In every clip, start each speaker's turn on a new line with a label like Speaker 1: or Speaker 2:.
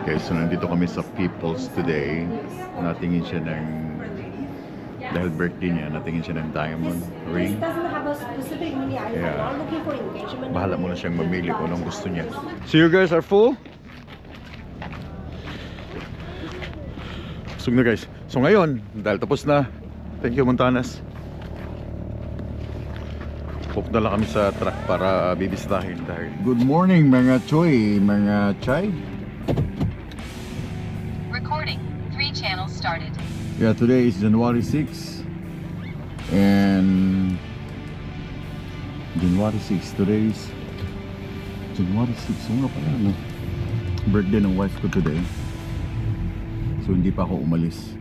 Speaker 1: Okay, so nandito kami sa People's today. Natingin siya ng, dahil birthday niya, natingin siya ng diamond ring. Kaya, bahala muna siyang mamili kung anong gusto niya. So you guys are full? Busog na guys. So ngayon, dahil tapos na, thank you Montanas. Hook na lang kami sa truck para bibisitahin dahil. Good morning mga choy, mga chay.
Speaker 2: Recording. 3 channels started.
Speaker 1: Yeah, today is January 6 and January 6, today is January 6, nga pala no? Birthday ng wife ko today. So hindi pa ako umalis.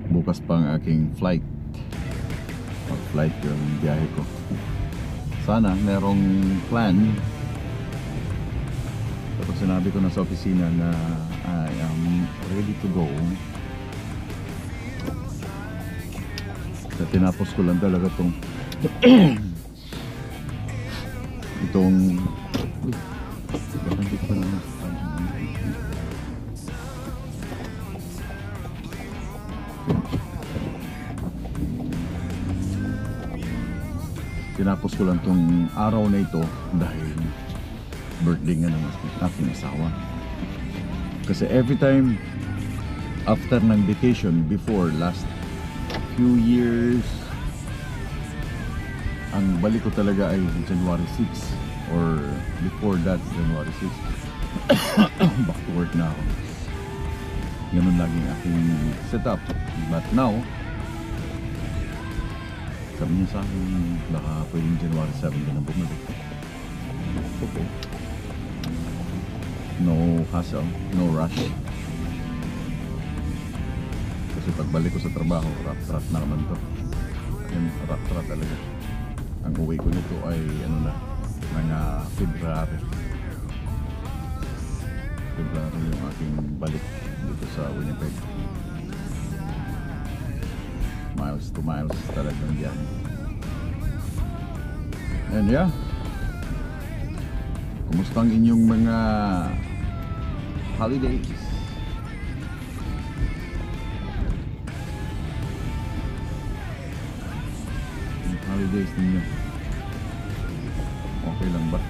Speaker 1: Bukas pa ang aking flight. Mag-flight yung biyahe ko. Sana merong plan. Tapos sinabi ko na sa opisina na I am ready to go. At tinapos ko lang talaga itong tinapos ko lang tong araw na ito dahil birthday nga ng aking asawa. Kasi every time after ng vacation before last few years, ang balik ko talaga ay January 6 or before that January 6. Back to work na ako. Ganun laging aking setup. But now sabi niya sa akin, baka pwedeng January 7 ka na bumalik. Okay. No hassle, no rush. Kasi pagbalik ko sa trabaho, rat-rat na naman to. Yan, rat-rat talaga. Ang uwi ko nito ay ano na, mga February. February yung aking balik dito sa Winnipeg. Miles to miles talagang yan. And yeah, kumusta ang inyong mga holidays? Yung holidays ninyo, okay lang ba?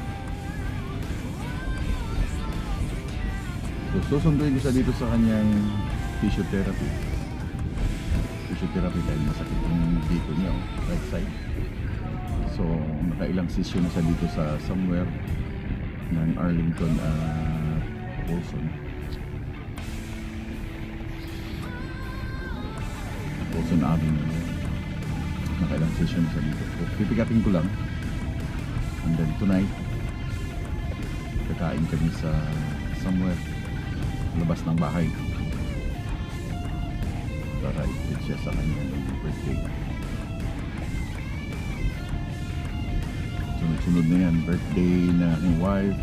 Speaker 1: So susunduin ko siya dito sa kanyang physiotherapy dahil masakit yung dito niya, right side. So nakailang session na siya dito sa somewhere ng Arlington Olson Avenue. Nakailang session na siya dito. So pipikapin ko lang, and then tonight kakain kami sa somewhere labas ng bahay para i-treat siya sa kanyang birthday. Sunod-sunod na yan, birthday na aking wife,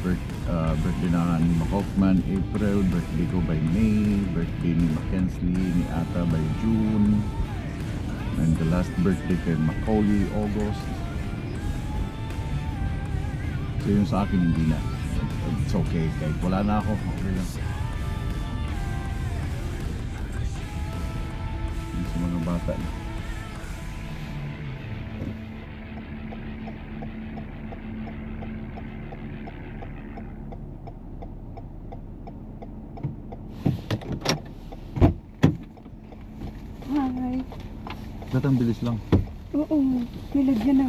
Speaker 1: birthday na ni Hoffman April, birthday ko by May, birthday ni Mackensley ni Ata by June, and the last birthday kay Macaulay August. So yung sa akin hindi na, it's okay, kahit wala na ako, okay lang. Sa mga bata na.
Speaker 3: Hi.
Speaker 1: Ba't ang bilis lang?
Speaker 3: Oo, nilagyan na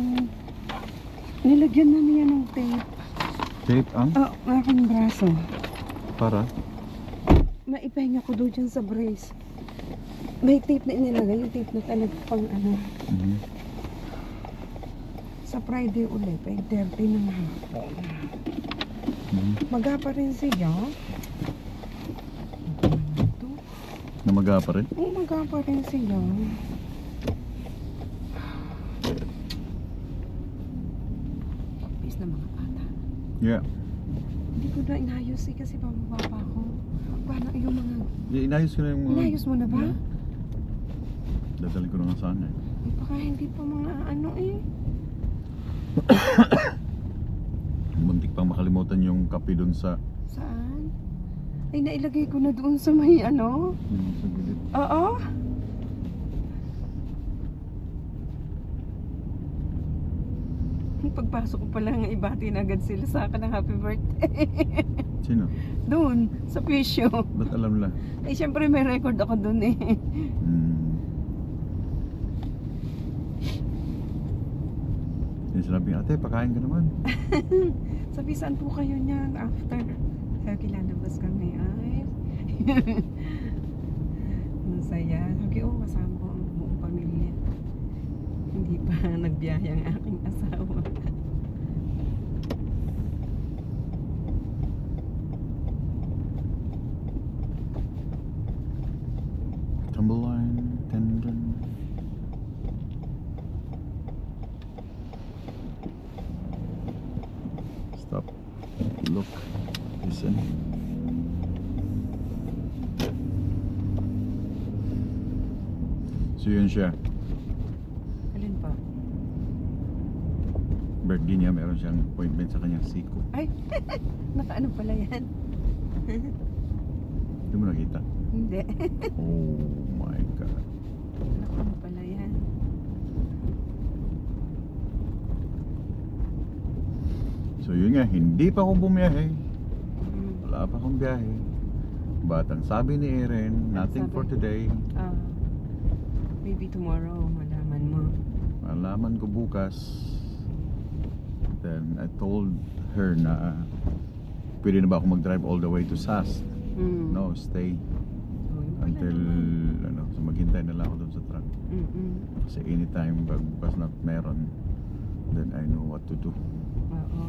Speaker 3: niya ng tape.
Speaker 1: Tape ang?
Speaker 3: Aking braso.
Speaker 1: Para?
Speaker 3: Maipahinga ko doon dyan sa brace. May tape na inilagay, yung tape na talaga pang ano. Sa Friday ulit, 8:30 ng hapon. Maga pa rin siya.
Speaker 1: Namaga pa rin?
Speaker 3: Oo, maga pa rin siya. Pagpis na mga bata.
Speaker 1: Yeah.
Speaker 3: Hindi ko na inayos kasi pababa ko. Paano yung mga...
Speaker 1: Inayos ko na yung mga...
Speaker 3: Inayos mo na ba?
Speaker 1: Yeah. Dadalhin ko na nga sana eh.
Speaker 3: Baka hindi pa mga ano eh.
Speaker 1: Muntik pang makalimutan yung kape dun sa
Speaker 3: Saan? Ay, nailagay ko na doon sa may ano.
Speaker 1: Sa gilid.
Speaker 3: Oo. Pagpasok ko pala nga ibati na agad sila sa akin ng happy birthday.
Speaker 1: Sino?
Speaker 3: Doon, sa pisyo.
Speaker 1: Ba't alam lang?
Speaker 3: Eh, syempre may record ako doon eh.
Speaker 1: Sinasabi, ate, pakain ka naman.
Speaker 3: Sabi, saan po kayo niyan after? Sabi, kilalabas kami. Ay. Ang saya. Sabi, kasama ko ang buong pamilya. Hindi pa nagbiyahe ang aking asawa.
Speaker 1: Tumbleline, tendon. Stop. Look. Listen. So yun siya.
Speaker 3: Alin pa?
Speaker 1: Birthday niya, meron siyang appointment sa kanyang siko.
Speaker 3: Ay, nakaano pala yan?
Speaker 1: Hindi mo nakita?
Speaker 3: Hindi.
Speaker 1: Oh my God.
Speaker 3: Nakaano pala yan?
Speaker 1: So yun nga, hindi pa ako bumiyahe.
Speaker 3: Mm.
Speaker 1: Wala pa akong biyahe. But ang sabi ni Erin, nothing for today.
Speaker 3: Maybe tomorrow, malaman mo.
Speaker 1: Malaman ko bukas. Then I told her na pwede na ba ako mag-drive all the way to SAS?
Speaker 3: Mm.
Speaker 1: No, stay
Speaker 3: So, yun pala
Speaker 1: until
Speaker 3: naman.
Speaker 1: so maghintay na lang ako doon sa truck.
Speaker 3: Mm-mm.
Speaker 1: Kasi anytime pag bukas na meron, then I know what to do.
Speaker 3: Oo.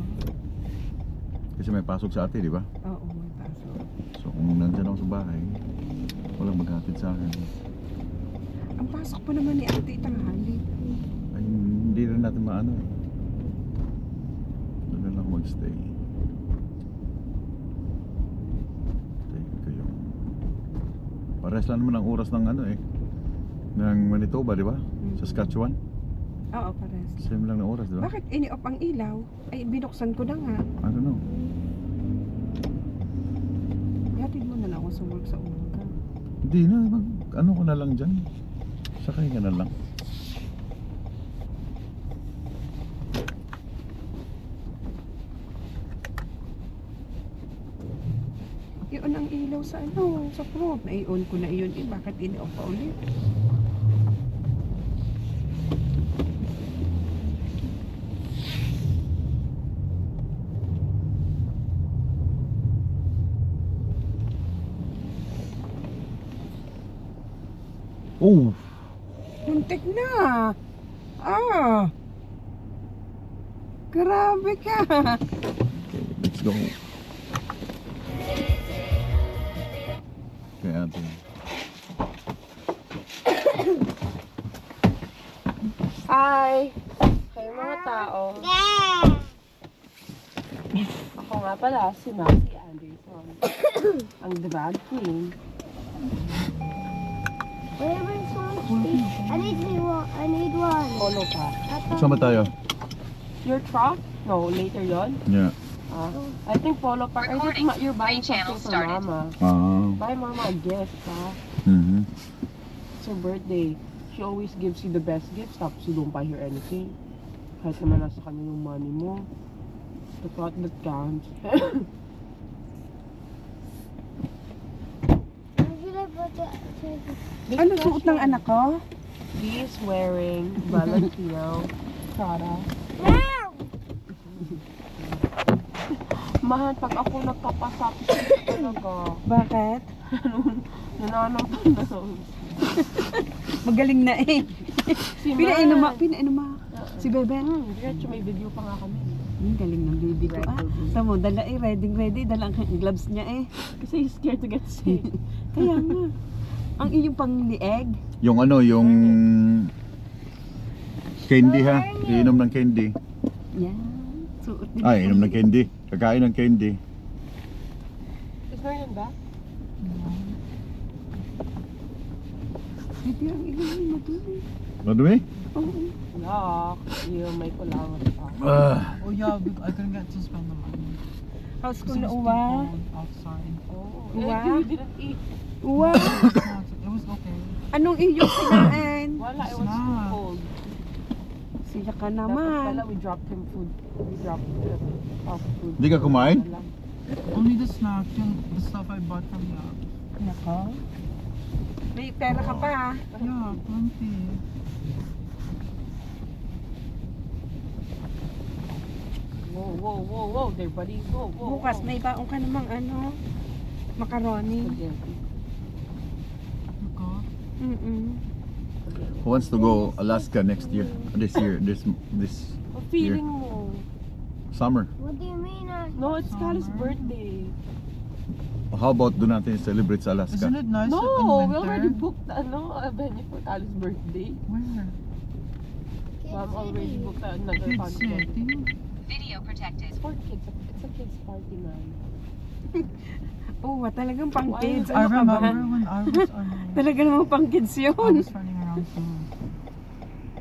Speaker 1: Kasi may pasok sa ate, di ba?
Speaker 3: Oo, may pasok.
Speaker 1: So kung nandyan ako sa bahay, walang maghatid sa akin.
Speaker 3: Ang pasok pa naman ni ate tanghali.
Speaker 1: Ay, hindi rin natin maano eh. Doon na lang magstay. Stay ko yung pares lang naman ang oras ng ano eh, ng Manitoba, di ba? Saskatchewan.
Speaker 3: Oo, pares.
Speaker 1: Same lang na oras, di ba?
Speaker 3: Bakit ini-off ang ilaw? Ay, binuksan ko na nga.
Speaker 1: I don't know.
Speaker 3: Ihatid mo na lang ako sa work sa umaga.
Speaker 1: Hindi na, ano ko na lang dyan. Sakay ka na lang.
Speaker 3: I-on ang ilaw sa ano, sa front. Na-i-on ko na iyon. Bakit ini-off pa ulit?
Speaker 1: Oh!
Speaker 3: Muntik na. Grabe ka.
Speaker 1: Okay, let's go. Okay, ate.
Speaker 4: Hi! Kayo mga tao. Ako nga pala, si Maxie Anderson. Ang drag queen.
Speaker 5: Whatever song speak. I need one.
Speaker 4: Polo pa.
Speaker 1: Saan ba tayo?
Speaker 4: Your truck? No, later yon.
Speaker 1: Yeah.
Speaker 4: I think polo pa. I think you're buying
Speaker 2: Three channels
Speaker 4: something for
Speaker 2: started.
Speaker 4: Mama.
Speaker 1: Ah.
Speaker 4: Buy Mama a gift, ha?
Speaker 1: Mhm.
Speaker 4: It's her birthday. She always gives you the best gifts, tapos you don't buy her anything. Kahit naman nasa kanya yung money mo. The thought that counts.
Speaker 3: Ano suot ng anak ko?
Speaker 4: He is wearing Valentino Prada. Mahal, pag ako nagkapasapis talaga.
Speaker 3: Bakit?
Speaker 4: Nananong.
Speaker 3: Magaling na eh.
Speaker 4: Si
Speaker 3: Pinainom si Bebe.
Speaker 4: Diretso may video pa nga kami.
Speaker 3: Galing ng baby ko. Tamo, dala eh, ready. Dala ang gloves niya eh.
Speaker 4: Kasi he's scared to get sick.
Speaker 3: Kaya nga. Ang iyong panglieg.
Speaker 1: Yung ano, yung candy ha. Iinom ng candy.
Speaker 3: Yan. Suot din.
Speaker 1: Ay, inom ng candy. Kakain ng candy.
Speaker 4: Is there yan ba?
Speaker 3: Hindi ang ilong ni Madumi.
Speaker 1: Madumi?
Speaker 3: Oo.
Speaker 4: Lock. Yung may kulangan pa.
Speaker 1: Ah.
Speaker 6: Oh yeah, I couldn't get to spend the money.
Speaker 3: House ko
Speaker 4: Kasi
Speaker 3: na
Speaker 4: it was
Speaker 3: uwa.
Speaker 4: too cold outside. Oh,
Speaker 3: Uwa.
Speaker 4: you didn't eat.
Speaker 3: Uwa.
Speaker 4: It was okay.
Speaker 3: Anong iyong kinain?
Speaker 4: Wala, it was too
Speaker 5: Ah.
Speaker 4: cold.
Speaker 3: Siya ka
Speaker 4: Dapat pala,
Speaker 3: naman.
Speaker 4: we dropped him food. We dropped off food.
Speaker 1: Di ka kumain?
Speaker 4: Wala.
Speaker 5: Only the snacks, the stuff I bought from the app.
Speaker 3: Nako. May pera ka pa ha.
Speaker 5: Yeah, plenty.
Speaker 4: Whoa, whoa, whoa, whoa there, buddy. Whoa, whoa,
Speaker 3: Bukas
Speaker 4: whoa.
Speaker 3: may baong ka namang ano. Macaroni.
Speaker 4: Spaghetti.
Speaker 5: Look up.
Speaker 1: Who wants to go Alaska next year? This
Speaker 4: Ang feeling mo.
Speaker 1: summer.
Speaker 5: What do you mean?
Speaker 4: No, it's Kali's birthday.
Speaker 1: How about doon natin celebrate sa Alaska?
Speaker 5: Isn't it nice
Speaker 4: No,
Speaker 5: in
Speaker 4: we
Speaker 5: winter?
Speaker 4: already booked a venue for Kali's birthday.
Speaker 5: Where?
Speaker 4: Mom already booked another
Speaker 5: Kid
Speaker 4: function.
Speaker 5: City?
Speaker 2: Video protected.
Speaker 4: It's for kids. It's a kids party, man.
Speaker 3: Oh, talagang pang
Speaker 4: Why
Speaker 3: kids.
Speaker 4: is
Speaker 5: I
Speaker 3: Ano ka ba?
Speaker 5: remember when I was
Speaker 3: Talaga namang pang kids
Speaker 5: I
Speaker 3: yun.
Speaker 5: was running around too.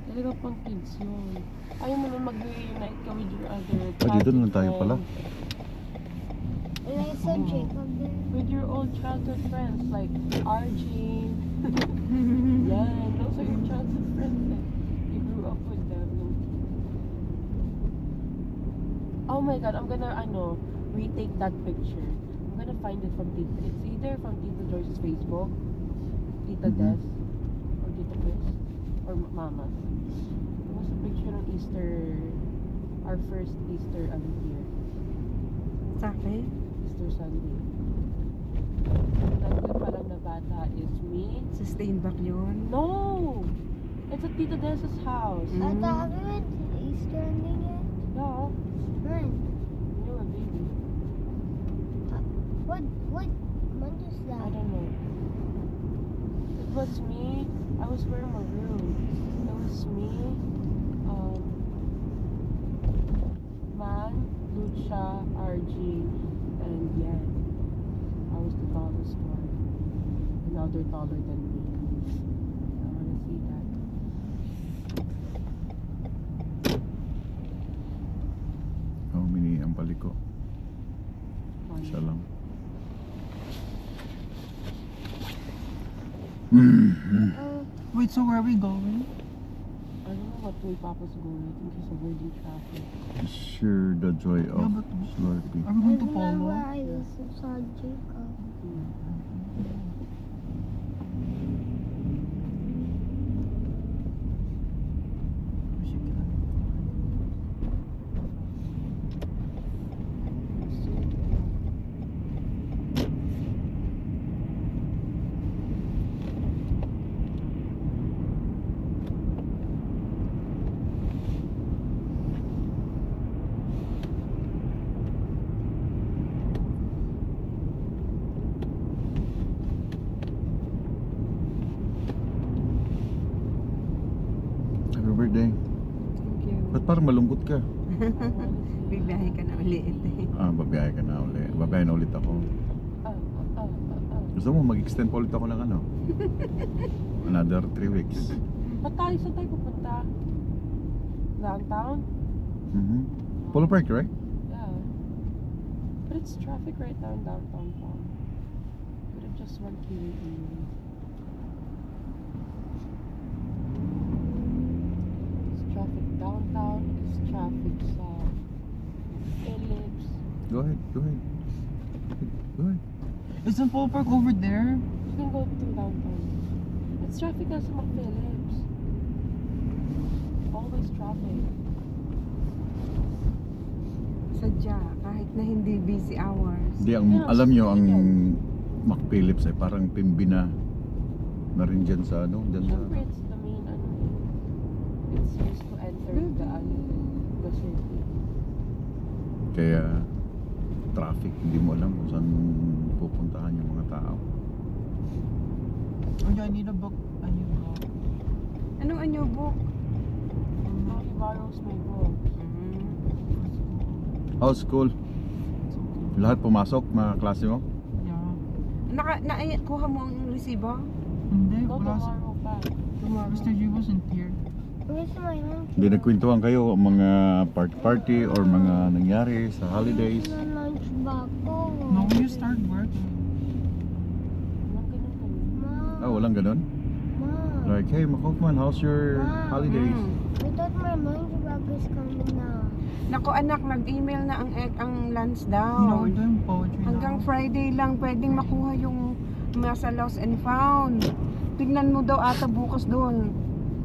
Speaker 4: Talaga pang kids yun. Ayaw mo na mag-reunite ka with your other
Speaker 1: Dito na lang tayo pala.
Speaker 5: And I saw Jacob there.
Speaker 4: With your old childhood friends like Arjun. Yeah, those are your childhood friends that you grew up with them. Oh my god, I'm gonna retake that picture. I'm gonna find it from Tita. It's either from Tita Joyce's Facebook, Tita
Speaker 1: Mhm.
Speaker 4: Des, or Tita Chris, or Mama. It was a picture of Easter, our first Easter here,
Speaker 3: Sa akin?
Speaker 4: Easter Sunday. Nandun pa lang na bata is me.
Speaker 3: Sustain back yun.
Speaker 4: No! It's at Tita Des's house.
Speaker 3: Mm.
Speaker 5: I thought we went to the Easter ending yet.
Speaker 4: Yeah,
Speaker 5: When?
Speaker 4: you were a baby.
Speaker 5: What month is
Speaker 4: I
Speaker 5: that?
Speaker 4: don't know. It was me. I was wearing maroon. It was me, Man, Lucia, RG, and Yan. I was the tallest one. And now they're taller than me. I wanna see that.
Speaker 1: How many ang paliko?
Speaker 4: One.
Speaker 1: Isa lang.
Speaker 5: Wait, so where are we going?
Speaker 4: I don't know what way Papa's going. I think he's avoiding traffic.
Speaker 1: Share the joy
Speaker 5: Yeah,
Speaker 1: of
Speaker 5: but
Speaker 1: Slurpee.
Speaker 5: are we going to Polo? Polo? I saw Jacob.
Speaker 1: Happy birthday.
Speaker 3: Thank you.
Speaker 1: Ba't parang malungkot ka?
Speaker 3: Bibiyahe ka na ulit eh.
Speaker 1: Babiyahe ka na ulit. Babiyahe na ulit ako. Gusto mo mag-extend pa ulit ako ng ano? Another 3 weeks.
Speaker 4: Ba't tayo? Saan tayo pupunta? Downtown?
Speaker 1: Polo Park, right?
Speaker 4: Yeah. But it's traffic right now in downtown town. Could have just went KUE. It's traffic downtown, it's traffic sa Phillips.
Speaker 1: Go ahead, go ahead. Go ahead.
Speaker 5: Isn't Polo Park over there?
Speaker 4: You can go to downtown. It's traffic na sa Phillips. Always traffic.
Speaker 3: Sadya, kahit na hindi busy hours.
Speaker 1: Di, alam nyo, ang McPhillips ay parang Pembina na rin dyan sa ano, dyan sa...
Speaker 4: Siyempre, it's the main it's used to enter the city.
Speaker 1: Kaya traffic, hindi mo alam kung saan pupuntahan yung mga tao.
Speaker 5: Oh yeah, I need a book. I need a book.
Speaker 3: Anong anyo book?
Speaker 4: No, he borrows my book.
Speaker 1: How's school? Lahat pumasok, mga klase mo?
Speaker 5: Yeah.
Speaker 3: Kuha mo ang resibo?
Speaker 5: Hindi,
Speaker 4: No,
Speaker 5: wala sa...
Speaker 4: tomorrow pa.
Speaker 5: Mr. G wasn't here. Where's my lunch?
Speaker 1: Hindi nagkwentuhan kayo mga party-party or mga nangyari sa holidays.
Speaker 5: Lunch box. ako.
Speaker 6: No, when you start working.
Speaker 4: Walang ganun kami.
Speaker 5: Ma.
Speaker 1: Oh, walang ganun?
Speaker 5: Ma.
Speaker 1: Like, hey, Makofman, how's your holidays?
Speaker 5: I thought my lunch bag is coming now.
Speaker 3: Nako anak, nag-email na ang lunch daw.
Speaker 6: You know, we're doing poetry
Speaker 3: Hanggang
Speaker 6: now.
Speaker 3: Friday lang pwedeng makuha yung nasa lost and found. Tignan mo daw ata bukas doon.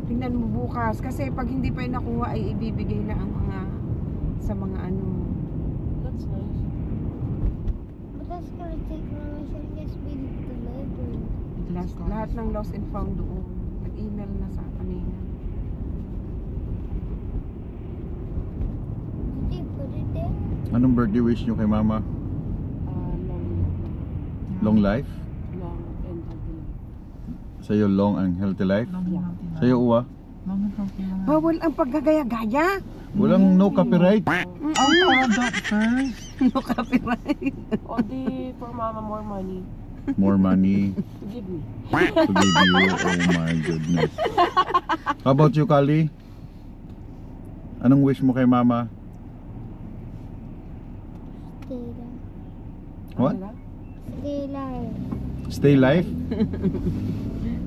Speaker 3: Tignan mo bukas. Kasi pag hindi pa yung nakuha ay ibibigay na ang mga sa mga ano.
Speaker 4: That's nice.
Speaker 5: But that's gonna take long. I should just be delivered.
Speaker 3: Lahat ng lost and found doon. Nag-email na sa kanina.
Speaker 5: Did you put it there?
Speaker 1: Anong birthday wish nyo kay mama? Long life?
Speaker 4: Long and healthy life.
Speaker 1: Sa'yo, long and healthy life?
Speaker 6: Long and healthy life.
Speaker 1: Sa'yo, Uwa?
Speaker 6: Long and healthy life.
Speaker 3: Bawal ang paggagaya-gaya.
Speaker 1: Walang no copyright.
Speaker 6: I'll tell that first.
Speaker 3: No copyright.
Speaker 4: O di, for mama, more money.
Speaker 1: More money
Speaker 4: To give me.
Speaker 1: to give you. Oh my goodness. How about you, Kali? Anong wish mo kay mama?
Speaker 5: Stay there.
Speaker 1: What?
Speaker 4: Ano?
Speaker 5: Stay alive.
Speaker 1: Stay life?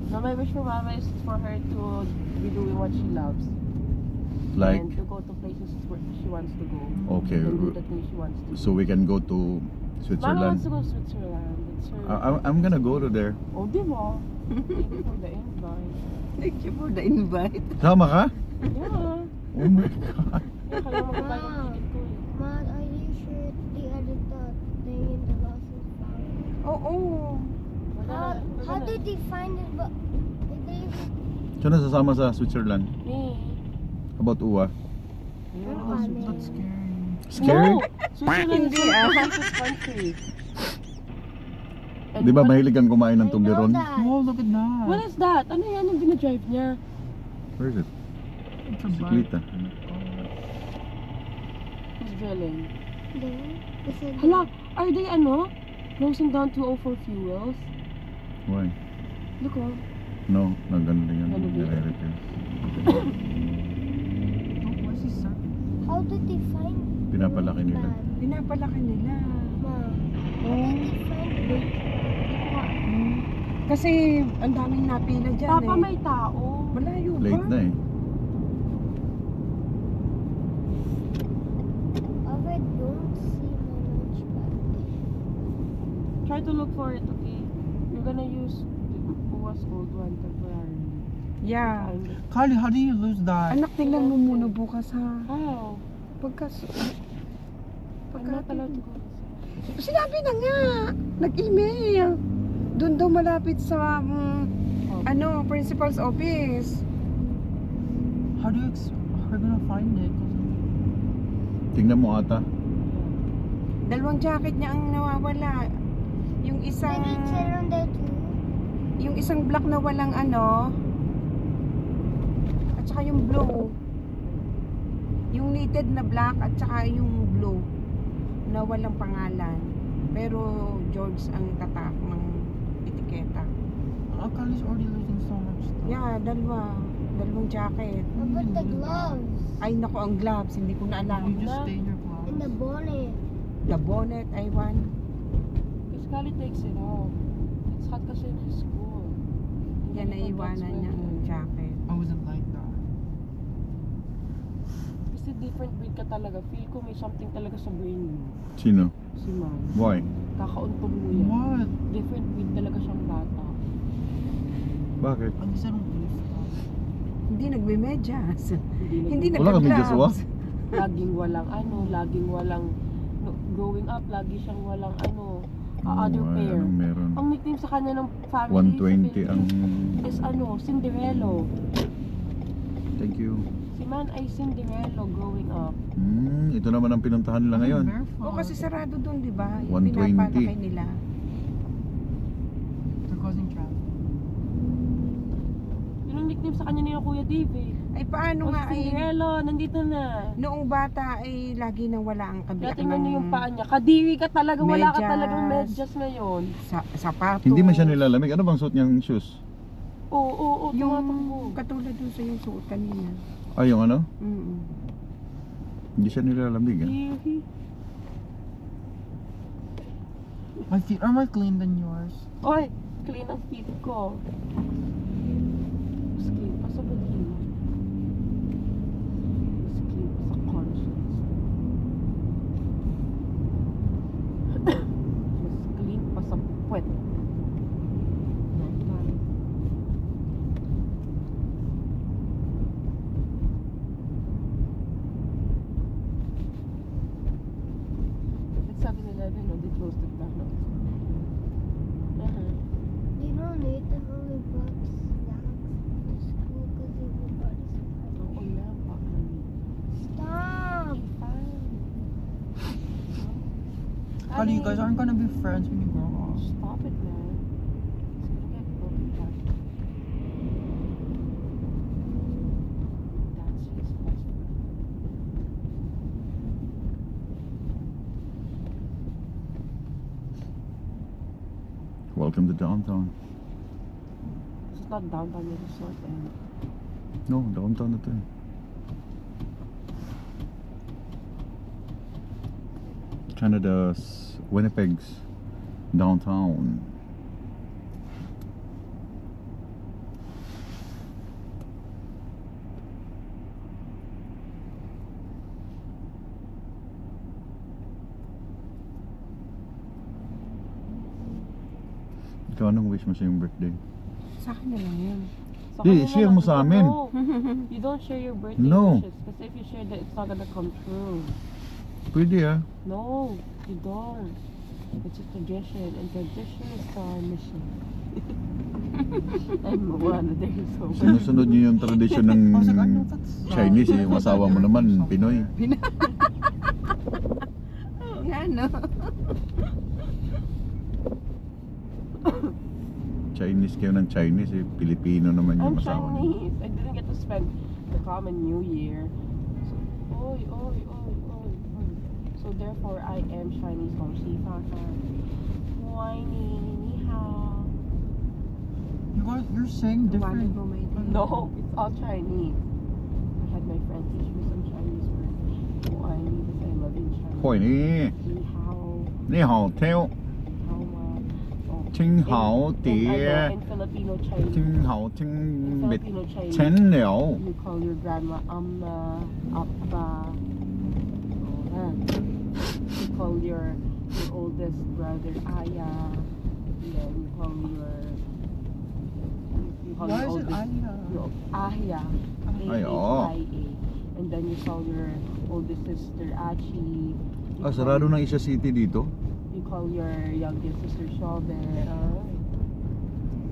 Speaker 4: No, my wish for mama is for her to be doing what she loves.
Speaker 1: Like,
Speaker 4: And to go to places where she wants to go.
Speaker 1: okay,
Speaker 4: And do the things she wants to do.
Speaker 1: so we can go to
Speaker 4: Mama
Speaker 1: Switzerland.
Speaker 4: wants to go to Switzerland. It's her...
Speaker 1: I'm gonna go to there.
Speaker 4: Oh, di ba? Thank you for the invite.
Speaker 3: Thank you for the invite.
Speaker 1: Sama ka?
Speaker 4: Yeah.
Speaker 1: Oh my God.
Speaker 4: Kaya kaya magbabayad ng ticket ko eh.
Speaker 5: Ma, are you sure the other thing in the lost and found?
Speaker 3: Oo.
Speaker 5: How did they find it? But they
Speaker 1: Sino sasama sa Switzerland?
Speaker 4: Me.
Speaker 1: How about Uwa?
Speaker 6: That's scary.
Speaker 1: Scary?
Speaker 4: No! Switzerland is
Speaker 3: Hindi,
Speaker 4: one
Speaker 3: ah.
Speaker 4: of the safest country. And
Speaker 1: Di ba
Speaker 4: what-
Speaker 1: mahilig kang kumain ng
Speaker 5: I know
Speaker 1: Toblerone?
Speaker 5: that.
Speaker 6: Oh, look at that.
Speaker 4: What is that? Ano yan yung binadrive niya?
Speaker 1: Where is it?
Speaker 6: It's a
Speaker 1: Siklita.
Speaker 4: Who's drilling?
Speaker 5: There. It's a
Speaker 4: Hala, are they ano? Closing down 204 fuels?
Speaker 1: Why?
Speaker 4: Look oh.
Speaker 1: No, nagano din yan.
Speaker 4: Ano din?
Speaker 1: Nire-repair.
Speaker 6: Oh, what's this circle?
Speaker 5: How did they find
Speaker 1: Pinapalaki
Speaker 5: the
Speaker 1: nila.
Speaker 5: bag?
Speaker 3: Pinapalaki nila.
Speaker 5: Ma, how did they find it?
Speaker 3: Kasi ang daming napila dyan
Speaker 4: Papa,
Speaker 3: eh.
Speaker 4: may tao.
Speaker 3: Malayo pa.
Speaker 1: Late na eh.
Speaker 5: I don't see my lunch bag.
Speaker 4: Try to look for it, okay? You're gonna use Uwa's old one temporarily.
Speaker 3: Yeah.
Speaker 4: Find it.
Speaker 6: Carly, how do you lose that?
Speaker 3: Anak, tingnan mo muna bukas ha.
Speaker 4: How?
Speaker 3: Pagkas...
Speaker 4: I'm not allowed to go inside.
Speaker 3: Sinabi na nga. Nag-email. Doon daw malapit sa ano, principal's office.
Speaker 6: How do you how are you gonna find it?
Speaker 1: Tingnan mo ata.
Speaker 3: Dalawang jacket niya ang nawawala. Yung isang
Speaker 5: Did it sit on there too?
Speaker 3: yung isang black na walang ano at saka yung blue. Yung knitted na black at saka yung blue na walang pangalan. Pero George ang tatak ng etiketa.
Speaker 6: Carly's already losing so much stuff.
Speaker 3: Yeah, dalawang jacket.
Speaker 5: How about the gloves?
Speaker 3: Ay nako, ang gloves, hindi ko na
Speaker 6: You
Speaker 3: alam.
Speaker 6: just stay in your closet.
Speaker 5: And the bonnet.
Speaker 3: The bonnet, I want.
Speaker 4: Because Kali takes it off. It's hot kasi in his school.
Speaker 3: Yan na iwanan niya ang jacket.
Speaker 6: I wasn't like that.
Speaker 4: Kasi different breed ka talaga. Feel ko may something talaga sa brain mo.
Speaker 1: Sino?
Speaker 4: Si Mom.
Speaker 1: Why?
Speaker 4: Kakauntong mo yan.
Speaker 6: What?
Speaker 4: Different breed talaga siyang bata.
Speaker 1: Bakit?
Speaker 6: At least I don't lose stuff.
Speaker 3: Hindi nagme-medyas. Hindi
Speaker 1: Wala kang medyas,
Speaker 3: nagka-gloves.
Speaker 4: Laging walang ano, laging walang no, growing up, lagi siyang walang ano, other
Speaker 1: Oh,
Speaker 4: pair.
Speaker 1: anong meron?
Speaker 4: Ang nickname sa kanya ng family
Speaker 1: 120 ang...
Speaker 4: is ano, Cinderello.
Speaker 1: Thank you.
Speaker 4: Si Man ay Cinderello growing up.
Speaker 1: Ito naman ang pinuntahan nila ngayon.
Speaker 6: Barefoot.
Speaker 3: O kasi sarado doon, di ba?
Speaker 1: 120.
Speaker 3: Pinapalaki nila.
Speaker 6: They're causing traffic.
Speaker 4: Yun ang nickname sa kanya ni Kuya Dave eh.
Speaker 3: Ay paano
Speaker 4: Oh,
Speaker 3: nga ay
Speaker 4: Cinderello, nandito na.
Speaker 3: noong bata ay lagi nang wala ang kabiyak
Speaker 4: Tingnan niyo yung paa niya. Kadiri ka talaga, wala ka
Speaker 3: Medyas.
Speaker 4: talagang medyas ngayon.
Speaker 3: Sapatos.
Speaker 1: Hindi man siya nilalamig. Ano bang suot niyang shoes?
Speaker 4: Oo, tumatakbo.
Speaker 3: Yung katulad dun sa yung suot kanina.
Speaker 1: Ay, yung ano?
Speaker 3: Mm.
Speaker 1: Hindi siya nilalamig ah.
Speaker 4: Kadiri.
Speaker 6: My feet are more clean than yours.
Speaker 4: Oy, clean ang feet ko. Mas clean pa sa balino. Mas clean pa sa conscience. Mas clean pa sa puwet. It's 7-Eleven, no? They closed it down.
Speaker 5: You know, Nathan only brought snacks to school because he forgot his snacks.
Speaker 4: Oo na, baka.
Speaker 5: Stop!
Speaker 6: Kali, you guys aren't gonna be friends when you grow up.
Speaker 4: Stop it, man. It's gonna get broken back. That's his best friend.
Speaker 1: Welcome to downtown.
Speaker 4: This is not downtown, it's resort end.
Speaker 1: No, downtown na to eh. Canada's Winnipeg's downtown. Ikaw, anong wish mo sa iyong birthday?
Speaker 3: Sa akin na lang yun.
Speaker 4: So,
Speaker 1: Di,
Speaker 4: kanya
Speaker 1: share
Speaker 4: na
Speaker 1: mo
Speaker 4: lang-
Speaker 1: sa amin.
Speaker 4: No, you don't share your birthday
Speaker 1: No.
Speaker 4: wishes. Because if you share that, it's not gonna come true.
Speaker 1: Pwede ah.
Speaker 4: No, you don't. It's a tradition, and tradition is our mission. I'm one there, so.
Speaker 1: Sinusunod niyo yung tradisyon ng
Speaker 6: I was like, I know that's...
Speaker 1: Chinese eh. Yung asawa mo naman, Pinoy.
Speaker 3: Yan, no?
Speaker 1: Chinese kayo ng Chinese eh. Pilipino naman yung
Speaker 4: I'm
Speaker 1: asawa niyo.
Speaker 4: Chinese. I didn't get to spend the common New Year. So, oy, oy, oy, oy, oy. So therefore, I am Chinese. Kong si Fakan. Whiny, ni hao.
Speaker 6: You're saying
Speaker 3: Tumalag
Speaker 6: different.
Speaker 3: mo may
Speaker 4: No, it's all Chinese. I had my friend teach me some Chinese words. Whiny, because I love in Chinese.
Speaker 1: 會你
Speaker 4: Ni hao,
Speaker 1: 你好聽
Speaker 4: how ma. Oh.
Speaker 1: 聽好啲
Speaker 4: In Filipino Chinese.
Speaker 1: 聽好
Speaker 4: In
Speaker 1: 聽
Speaker 4: Filipino Chinese.
Speaker 1: 請了
Speaker 4: You call your grandma Amma, Appa. Oh, man. You call your oldest brother Aya. Yeah, you call your
Speaker 6: Why is it
Speaker 4: oldest
Speaker 6: Aya?
Speaker 4: your Ahya.
Speaker 1: Ay, oo.
Speaker 4: A-H-I-A. And then you call your oldest sister Achi. You
Speaker 1: Ah,
Speaker 4: call-
Speaker 1: sarado ng isa city dito.
Speaker 4: You call your youngest sister Shobe.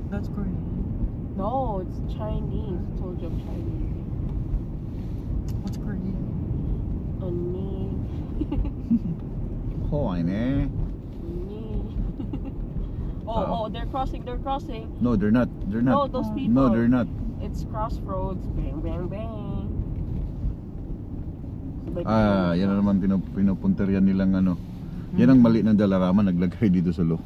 Speaker 6: That's Korean.
Speaker 4: No, it's Chinese. I told you I'm Chinese.
Speaker 6: What's Korean?
Speaker 4: Ani.
Speaker 1: 會你
Speaker 4: Oh, they're crossing.
Speaker 1: No, they're not. They're
Speaker 4: No,
Speaker 1: not.
Speaker 4: those people.
Speaker 1: No, they're not.
Speaker 4: It's crossroads. Bang, bang, bang. Like,
Speaker 1: Ah, yan na naman pinupunter yan nilang ano. Yan ang mali ng Dalaraman, naglagay dito sa loob.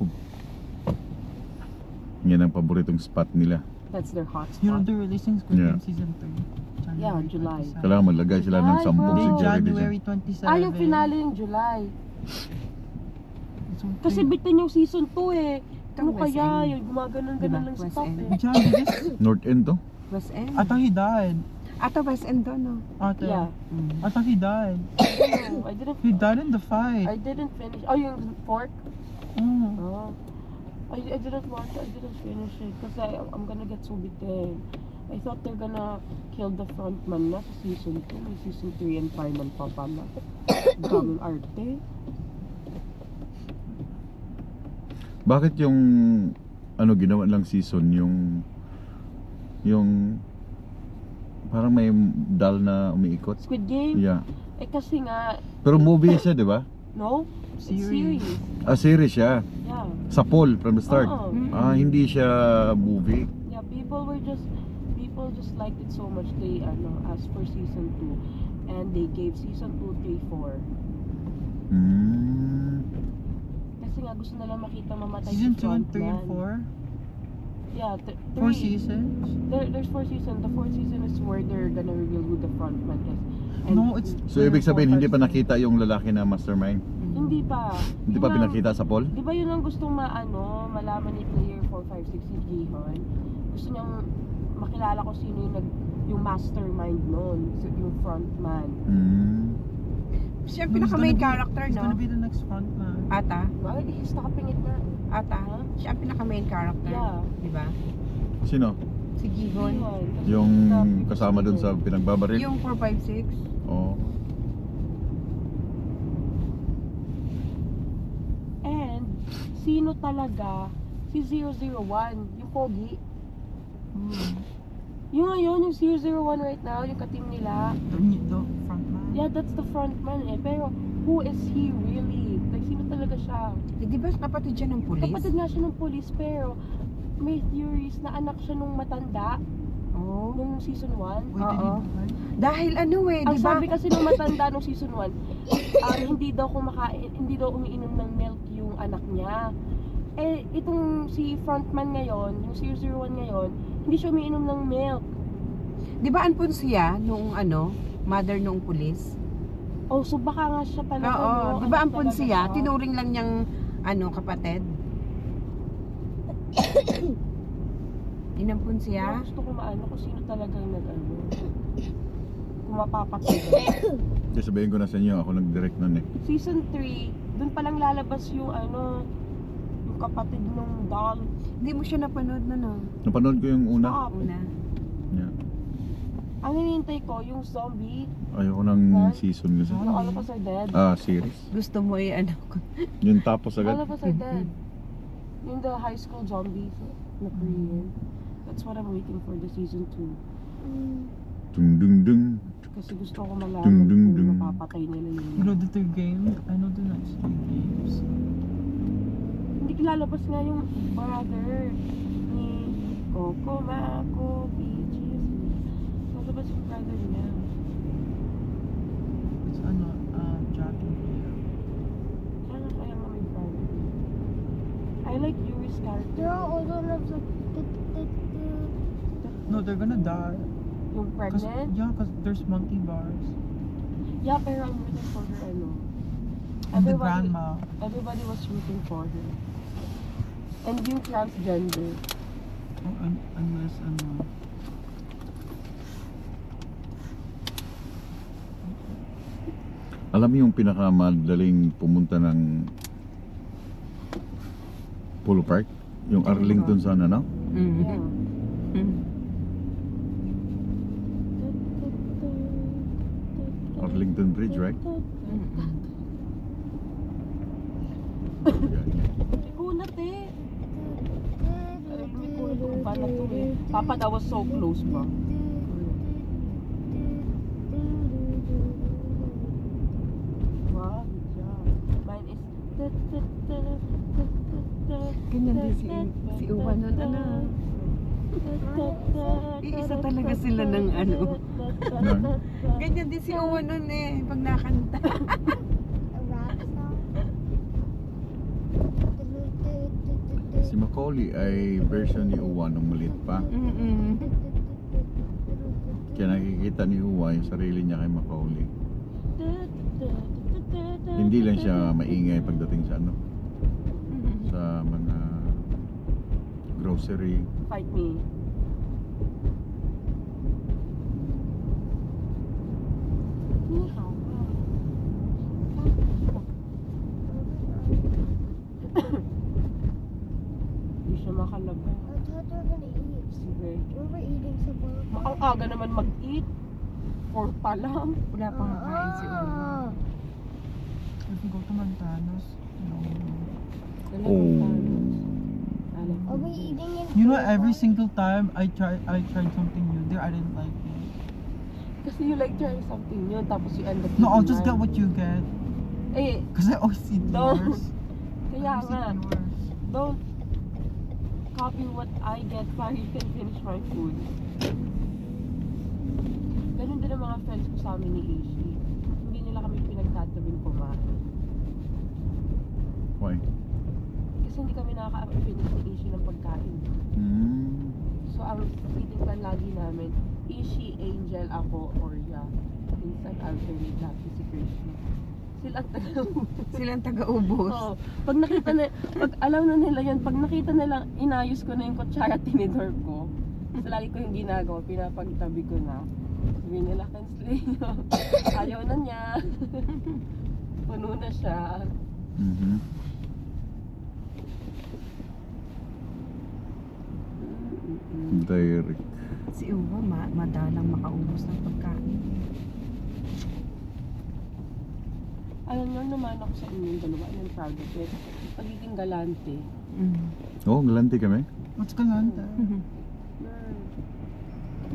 Speaker 1: Yan ang paboritong spot nila.
Speaker 4: That's their hot
Speaker 6: You know
Speaker 4: spot.
Speaker 6: they're releasing Squid Game
Speaker 1: Yeah.
Speaker 6: season 3.
Speaker 4: Yeah, July.
Speaker 1: Kailangan maglagay sila ng
Speaker 4: Ay,
Speaker 1: 10
Speaker 4: bro.
Speaker 1: security dyan.
Speaker 6: January 27.
Speaker 4: Ah, yung finale yung July.
Speaker 6: It's okay.
Speaker 4: Kasi bitin yung season 2 eh. Ano
Speaker 3: West
Speaker 4: kaya?
Speaker 3: End.
Speaker 4: Yung gumaganon-ganon
Speaker 3: Diba?
Speaker 4: lang
Speaker 3: West
Speaker 4: stop
Speaker 3: End.
Speaker 4: eh.
Speaker 6: January.
Speaker 1: North End to?
Speaker 3: West End.
Speaker 6: I thought he died.
Speaker 3: Ato West End doon, no?
Speaker 6: Ate.
Speaker 4: Yeah.
Speaker 6: I thought he died.
Speaker 4: No, I didn't.
Speaker 6: He died in the fight.
Speaker 4: I didn't finish. Oh, yung fork?
Speaker 6: Oh.
Speaker 4: Oh. I didn't watch it. I didn't finish it because I'm gonna get so bitin. I thought they're gonna kill the frontman na sa season 2. May season 3 and final pa pala. Daming arte.
Speaker 1: Bakit yung ano ginawa lang season yung parang may doll na umiikot?
Speaker 4: Squid Game?
Speaker 1: Yeah.
Speaker 4: Eh kasi nga,
Speaker 1: Pero movie siya, di ba?
Speaker 4: no? It's
Speaker 6: Series.
Speaker 4: series.
Speaker 1: Ah, series siya.
Speaker 4: Yeah.
Speaker 1: Sa poll from the start.
Speaker 4: Oo.
Speaker 1: Ah, hindi siya movie.
Speaker 4: Yeah, people just liked it so much they asked for season 2 and they gave season 2, 3, 4. Kasi nga gusto nila makita mamatay
Speaker 6: Season
Speaker 4: si
Speaker 6: 2 and 3 and
Speaker 4: frontman.
Speaker 6: 4?
Speaker 4: Yeah,
Speaker 6: 4
Speaker 4: 3.
Speaker 6: seasons?
Speaker 4: There's 4 seasons. The 4th season is where they're gonna reveal who the frontman is. And
Speaker 6: No, it's...
Speaker 1: So ibig sabihin hindi pa nakita yung lalaki na mastermind.
Speaker 4: Hindi pa.
Speaker 1: Hindi pa
Speaker 4: Yun ang-
Speaker 1: pinakita sa poll?
Speaker 4: Di ba yun ang gustong malaman ni player 456 si Gihon? Gusto niyang makilala ko sino yung mastermind noon, yung frontman.
Speaker 3: Siya
Speaker 6: No, he's
Speaker 3: pinaka-main
Speaker 6: gonna be-
Speaker 3: character,
Speaker 6: He's
Speaker 3: no?
Speaker 6: gonna be the next frontman.
Speaker 3: Ata?
Speaker 4: Bakit nakapingit na?
Speaker 3: Ata? Siya ang pinaka-main character.
Speaker 4: Yeah.
Speaker 3: Di ba?
Speaker 1: Sino?
Speaker 3: Si Gihon.
Speaker 4: Gihon.
Speaker 1: Yung kasama dun sa pinagbabaril?
Speaker 3: Yung 456.
Speaker 1: Oo.
Speaker 4: And, sino talaga si 001, yung pogi? Yung ngayon, yung 001 right now, yung ka-team nila,
Speaker 6: The frontman.
Speaker 4: yeah, that's the frontman eh. Pero, who is he really? Like, sino talaga siya?
Speaker 3: Eh, di ba kapatid siya ng pulis?
Speaker 4: Kapatid nga siya ng police, pero may theories na anak siya nung matanda,
Speaker 3: Oo.
Speaker 4: nung season 1.
Speaker 6: Wait, did he
Speaker 3: Oo.
Speaker 6: die?
Speaker 3: Dahil ano eh,
Speaker 4: Ang
Speaker 3: di ba?
Speaker 4: sabi kasi nung matanda nung season 1, hindi daw umiinom ng milk yung anak niya. Eh, itong si frontman ngayon, yung 001 ngayon, hindi siya umiinom ng milk.
Speaker 3: Di ba anpon siya nung mother nung pulis?
Speaker 4: Oh, so baka nga siya talaga,
Speaker 3: Oo.
Speaker 4: no?
Speaker 3: Di ba
Speaker 4: Ano
Speaker 3: ampon
Speaker 4: talaga
Speaker 3: siya? Tinuring lang niyang kapatid. Inampun
Speaker 4: Kaya
Speaker 3: siya?
Speaker 4: gusto ko maano kung sino talagang kung mapapatid.
Speaker 1: Kasi sabihin ko na sa inyo, ako nag-direct nun eh.
Speaker 4: Season 3, dun palang lalabas yung yung kapatid nung doll.
Speaker 3: Hindi mo siya napanood na no?
Speaker 1: Napanood ko yung una.
Speaker 4: Stop.
Speaker 3: Una.
Speaker 1: Yeah.
Speaker 4: Ang hinihintay ko, yung zombie,
Speaker 1: Ayoko ng
Speaker 4: What?
Speaker 1: season kasi.
Speaker 4: yung All of Us Are Dead.
Speaker 1: Series.
Speaker 3: Gusto mo
Speaker 1: Yung tapos
Speaker 4: All
Speaker 1: agad.
Speaker 4: of Us Are Dead. Yung the high school zombies na Korean. That's what I'm waiting for the season 2.
Speaker 1: Dung dung dung.
Speaker 4: Kasi gusto ko malaman
Speaker 1: Dung, dung,
Speaker 4: kung
Speaker 1: dung.
Speaker 4: mapapatay nila
Speaker 6: You
Speaker 4: yun.
Speaker 6: know the third game? I know the next 3 games.
Speaker 4: Hindi lalabas nga yung brother ni Coco Mako Peaches. Lalabas yung brother niya.
Speaker 6: It's Jack and Leah.
Speaker 4: Kaya nga may brother. I like Yuri's character.
Speaker 5: They're all old enough to.
Speaker 6: No, they're gonna die.
Speaker 4: Yung pregnant.
Speaker 6: Cause there's monkey bars.
Speaker 4: Yeah, pero I'm rooting for her,
Speaker 6: And the grandma.
Speaker 4: Everybody was rooting for her. And yung transgender.
Speaker 6: Oh, unless
Speaker 1: Alam mo yung pinakamadaling pumunta ng Polo Park? Yung Arlington sa
Speaker 4: Yeah.
Speaker 1: Arlington Bridge, right?
Speaker 4: Kunat eh. May kunat ko ba na to eh. Papa, that was so close ba? Wow, good job. Mine is...
Speaker 3: Ganyan din si Uwan nun, Iisa talaga sila ng Ganyan din si Uwan nun eh, pag nakanta.
Speaker 5: A rap song.
Speaker 1: Si Macaulay ay version ni Uwa nung maliit pa. Kaya nakikita ni Uwa yung sarili niya kay Macaulay. Hindi lang siya maingay pagdating sa sa mga grocery.
Speaker 4: Fight me. Ni hao. Hindi siya makalabas.
Speaker 5: I thought they were gonna eat.
Speaker 4: Sige.
Speaker 5: We were eating some more.
Speaker 4: Ang aga naman mag-eat. 4 pa lang.
Speaker 3: Wala pang kakain si Uwan.
Speaker 6: if we go to Montanos, no.
Speaker 5: Are we eating in
Speaker 6: You know,
Speaker 5: Polo
Speaker 6: every
Speaker 5: Park?
Speaker 6: single time I tried something new there, I didn't like it.
Speaker 4: Kasi you like trying something new, tapos you end up
Speaker 6: No, I'll
Speaker 4: eating
Speaker 6: just get
Speaker 4: mine.
Speaker 6: what you get.
Speaker 4: Eh,
Speaker 6: Cause I always eat
Speaker 4: Don't.
Speaker 6: yours.
Speaker 4: kaya
Speaker 6: I always
Speaker 4: nga,
Speaker 6: eat yours.
Speaker 4: don't copy what I get para you can finish my food. Ganun din ang mga friends ko sa amin ni Ishi. Hindi nila kami pinagtatabing kumain.
Speaker 1: Why?
Speaker 4: Kasi hindi kami nakaka-finish ni Ishi ng pagkain. So, ang eating plan lagi namin, Ishi, Angel, ako, Orya. Minsan alternate natin si Krishna. Si Sila ang taga-ubos.
Speaker 3: Silang taga-ubos.
Speaker 4: Oo. Pag nakita na, pag alam na nila yan, pag nakita nila, inayos ko na yung kutsara tinidor ko. So, lagi ko yung ginagawa, pinapagtabi ko na. Sabi nila, cancel nyo. Ayaw na niya. Puno na siya.
Speaker 1: Mhm. Direct.
Speaker 3: Si Uwa, madalang makaubos ng pagkain.
Speaker 4: Alam nyo naman ako sa inyong dalawa, and I'm proud of it. Pagiging galante.
Speaker 3: Mm.
Speaker 1: Oh, galante kami.
Speaker 6: What's galante?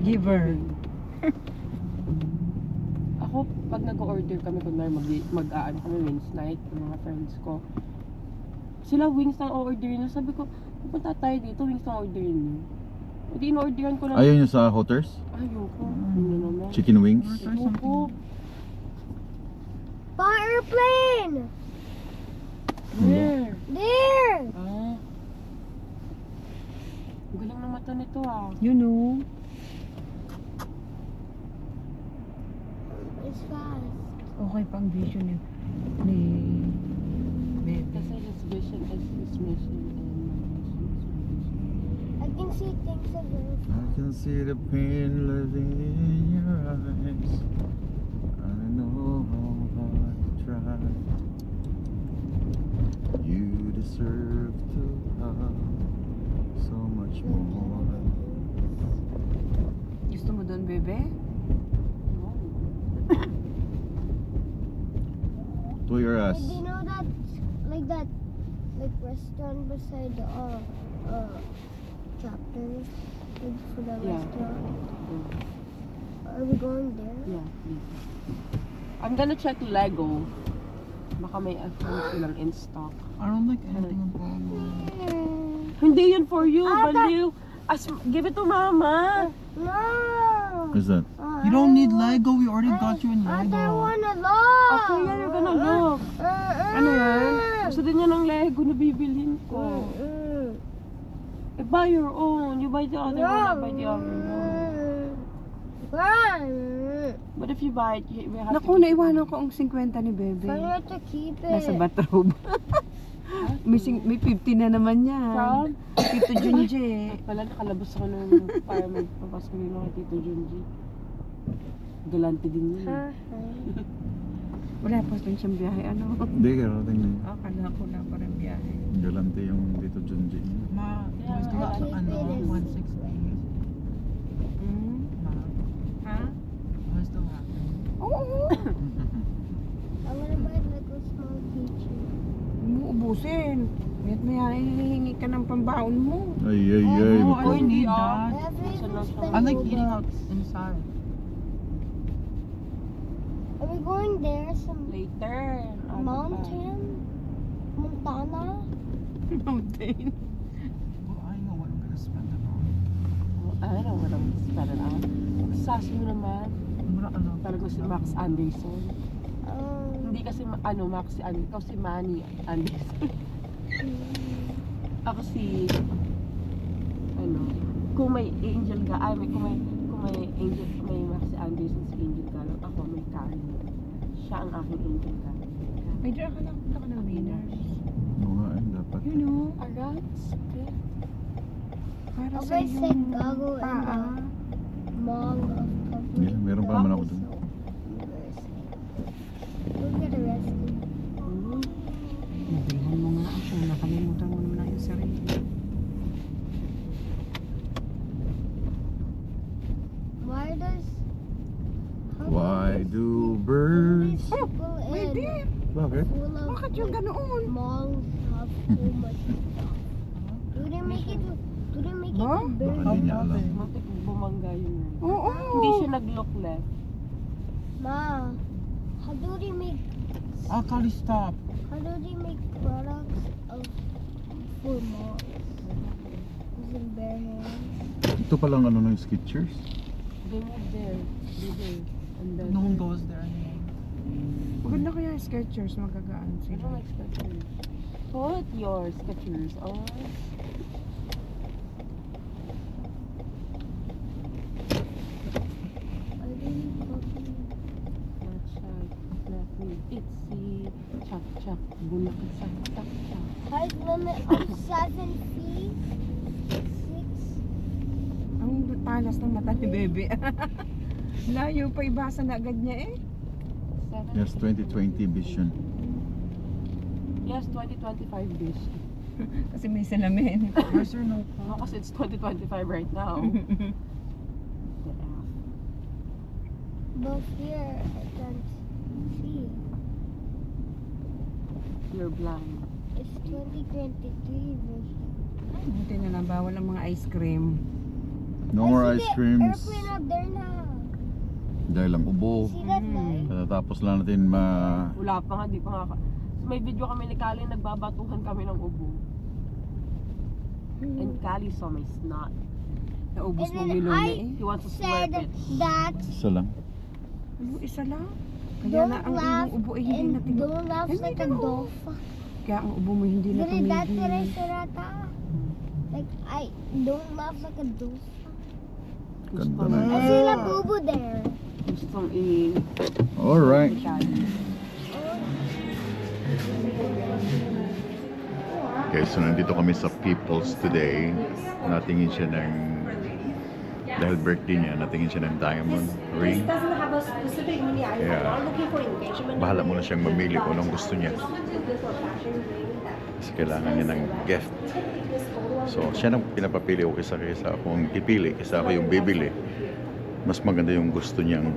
Speaker 3: Giver.
Speaker 4: Ako, pag nag-order kami, kunwari mag-aan kami wings night, ng mga friends ko. Sila wings na orderin nyo. Sabi ko, pupunta tayo dito, wings na orderin nyo. Hindi in-orderan ko lang.
Speaker 1: Ayaw nyo sa Hooters?
Speaker 4: Ayoko. Ano naman?
Speaker 1: Chicken wings?
Speaker 4: Ayoko.
Speaker 5: Airplane!
Speaker 4: Where?
Speaker 5: There!
Speaker 4: Ah. Ang galing ng mata nito ah.
Speaker 3: You know.
Speaker 5: It's fast.
Speaker 3: Okay pang vision ni Baby.
Speaker 4: Kasi his vision is his mission and my mission is my vision.
Speaker 5: I can see things that are
Speaker 1: I can see the pain living in your eyes. I know how hard to try. You deserve to have so much more.
Speaker 3: Gusto mo doon, Bebe?
Speaker 4: No.
Speaker 1: To your ass.
Speaker 5: Like, do you know that, like restaurant beside the chapters, like for the
Speaker 4: Yeah.
Speaker 5: restaurant? Are we going there?
Speaker 4: Yeah, please. I'm gonna check Lego. Baka may silang in stock.
Speaker 6: I don't like anything on Pogo.
Speaker 4: Hindi yun for you,
Speaker 5: Ah,
Speaker 4: baliw. Give it to mama.
Speaker 5: No.
Speaker 1: What's that?
Speaker 6: You don't need Lego. We already got you in
Speaker 5: I don't
Speaker 6: Lego.
Speaker 5: wanna look.
Speaker 4: Okay, yeah, you're gonna look.
Speaker 3: Ano yan?
Speaker 4: Gusto din niya ng Lego na bibilhin ko. Buy your own. You buy the other one, I buy the other one. But if you buy it, we have
Speaker 3: Naku,
Speaker 4: to
Speaker 3: naiwanan ko ang 50 ni Bebe.
Speaker 5: I have to keep it.
Speaker 3: Nasa bathrobe. may 50 na naman yan.
Speaker 4: From?
Speaker 3: Tito Junji.
Speaker 4: Pala nakalabas ako nung para magpapasok nila kay Tito Junji. Galante din yun.
Speaker 3: Wala pa din siyang biyahe. Ano?
Speaker 1: Hindi, karating na.
Speaker 3: Kala ko na pa rin biyahe.
Speaker 1: Galante yung dito Junji.
Speaker 6: Ma,
Speaker 4: Yeah,
Speaker 6: was
Speaker 4: I
Speaker 6: the
Speaker 4: like
Speaker 6: ano,
Speaker 5: it.
Speaker 6: 160?
Speaker 3: Hmm?
Speaker 6: Ma,
Speaker 3: Ha?
Speaker 6: was the happen?
Speaker 3: Oo.
Speaker 5: I wanna buy like a small keychain.
Speaker 3: Umuubusin. Ngayon mo yan, hihingi ka ng pambaon mo.
Speaker 1: Ay, ay, ay.
Speaker 6: Oh,
Speaker 1: Bako.
Speaker 6: I don't need
Speaker 4: ah.
Speaker 6: that.
Speaker 5: I haven't
Speaker 4: So
Speaker 5: even
Speaker 4: no,
Speaker 5: spent
Speaker 6: I like eating
Speaker 5: $2.
Speaker 6: out inside.
Speaker 5: Are we going there? Some
Speaker 4: Later.
Speaker 5: mountain? Montana?
Speaker 3: Mountain.
Speaker 6: Well, I know what I'm gonna spend it on.
Speaker 4: I don't know what I'm spelling out. Sabi mo naman,
Speaker 6: Wala ano.
Speaker 4: talaga si Max Anderson.
Speaker 5: Um,
Speaker 4: Hindi kasi Max si Anderson. Ikaw si Manny Anderson. Ako si kung may Angel ka, kung may Angel, may Max Anderson si Angel ka lang. Ako may Karen. Siya ang aking Angel ka.
Speaker 3: May dyan ka ng winners.
Speaker 1: Oo nga, dapat.
Speaker 3: You know,
Speaker 4: Alright, okay.
Speaker 3: para
Speaker 5: I'll
Speaker 3: sa
Speaker 5: buy
Speaker 3: yung
Speaker 5: Chicago and
Speaker 3: paa.
Speaker 5: Mall of
Speaker 1: Yeah, meron pa naman ako dun.
Speaker 5: We'll get arrested.
Speaker 3: Nabilhan mo nga siya. Nakalimutan mo naman ang iyong sarili.
Speaker 5: Why does...
Speaker 1: Why do birds?
Speaker 5: People
Speaker 3: Pwede.
Speaker 5: in
Speaker 1: Bakit?
Speaker 5: full of
Speaker 3: Bakit yung ganoon?
Speaker 5: malls have so much stuff? Do they make it
Speaker 3: Ba?
Speaker 5: to
Speaker 1: Baka
Speaker 5: birds?
Speaker 1: hindi niya alam.
Speaker 4: Muntik bumangga yun.
Speaker 3: Oo.
Speaker 4: Hindi siya nag-look left.
Speaker 5: Ma, how do they make
Speaker 6: Akali, stop.
Speaker 5: products of for malls? Using bare hands?
Speaker 1: Ito palang ano ng Skechers.
Speaker 4: They move there. They there. And then,
Speaker 6: No one goes there anymore.
Speaker 3: Maganda kaya yung Skechers. Magagaan
Speaker 4: I
Speaker 3: sila.
Speaker 4: don't like Skechers. Put your Skechers on.
Speaker 5: I really fucking...
Speaker 4: Not shy. Not me. It's you.
Speaker 5: of 7 feet. 6.
Speaker 3: Ang palas ng mata ni Bebe. Layo pa ibasa na agad niya eh.
Speaker 1: Yes, 2020 vision.
Speaker 4: Yes, 2025 this.
Speaker 3: Kasi may salamin.
Speaker 6: Where's your notebook?
Speaker 4: No, kasi it's 2025 right now. The F.
Speaker 5: But here, I can't see.
Speaker 4: You're blind.
Speaker 5: It's 2023 version.
Speaker 3: Buti na lang, bawal ang mga ice cream.
Speaker 1: No
Speaker 5: I
Speaker 1: more
Speaker 5: see
Speaker 1: ice
Speaker 5: the
Speaker 1: creams.
Speaker 5: airplane up there now.
Speaker 1: Dahil lang ubo.
Speaker 5: See that light?
Speaker 1: Katatapos lang natin
Speaker 4: Wala pa nga, di pa nga. May video kami ni Kali, nagbabatuhan kami ng ubo. And Kali saw my snot.
Speaker 3: Naubos
Speaker 5: And
Speaker 3: mong
Speaker 5: then
Speaker 3: niluna
Speaker 5: I
Speaker 3: eh.
Speaker 4: He wants to slurp
Speaker 5: said
Speaker 4: it.
Speaker 5: that
Speaker 1: Isa lang.
Speaker 3: Ano, isa lang? Kaya
Speaker 5: don't
Speaker 3: na ang
Speaker 5: laugh
Speaker 3: iyong ubo ay hindi
Speaker 5: and
Speaker 3: natin.
Speaker 5: don't laugh
Speaker 3: Hindi
Speaker 5: like a
Speaker 3: na, oh.
Speaker 5: dolphin.
Speaker 3: Kaya ang ubo mo hindi na
Speaker 5: Did that
Speaker 3: tumigil.
Speaker 5: Sarata? Like I don't laugh like a dolphin.
Speaker 1: Ganda
Speaker 4: Gustong,
Speaker 1: na.
Speaker 5: I see a boo boo there.
Speaker 4: gustong
Speaker 1: Alright.
Speaker 4: Kali.
Speaker 1: Okay, so nandito kami sa People's today. Natingin siya ng, dahil birthday niya, natingin siya ng diamond ring.
Speaker 7: doesn't have a specific meaning. I'm
Speaker 1: Yeah.
Speaker 7: not looking for engagement.
Speaker 1: Bahala mo na siyang mamili kung anong gusto niya. Kasi kailangan niya ng gift. So, siya nang pinapapili ko kaysa akong pipili, kaysa ako yung bibili. Mas maganda yung gusto niyang